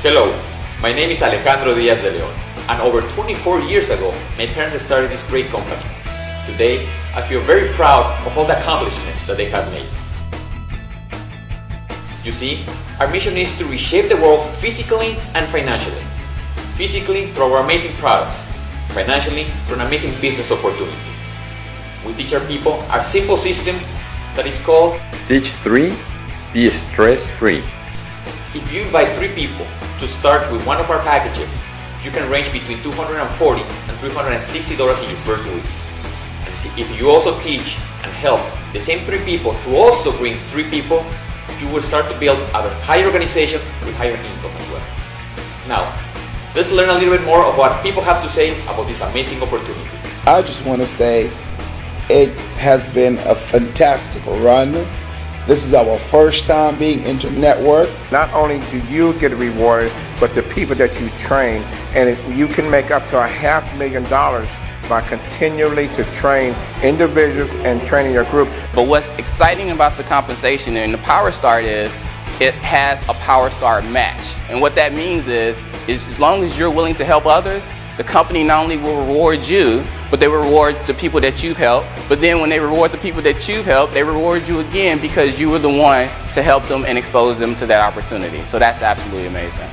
Hello, my name is Alejandro Diaz de Leon, and over 24 years ago, my parents started this great company. Today, I feel very proud of all the accomplishments that they have made. You see, our mission is to reshape the world physically and financially. Physically, through our amazing products. Financially, through an amazing business opportunity. We teach our people our simple system that is called Teach 3, Be Stress-Free. If you invite 3 people to start with one of our packages, you can range between $240 and $360 in your first week. And if you also teach and help the same 3 people to also bring 3 people, you will start to build a higher organization with higher income as well. Now, let's learn a little bit more of what people have to say about this amazing opportunity. I just want to say it has been a fantastic run. This is our first time being inter-network. Not only do you get rewarded, but the people that you train, and you can make up to $500,000 by continually to train individuals and training your group. But what's exciting about the compensation in the Power Start is it has a Power Start match. And what that means is as long as you're willing to help others, the company not only will reward you, but they will reward the people that you've helped. But then when they reward the people that you've helped, they reward you again because you were the one to help them and expose them to that opportunity. So that's absolutely amazing.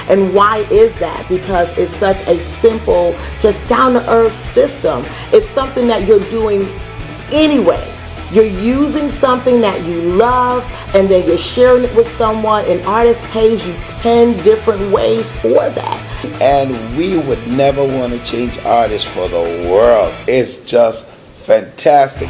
And why is that? Because it's such a simple, just down-to-earth system. It's something that you're doing anyway. You're using something that you love, and then you're sharing it with someone. An artist pays you 10 different ways for that. And we would never want to change artists for the world. It's just fantastic.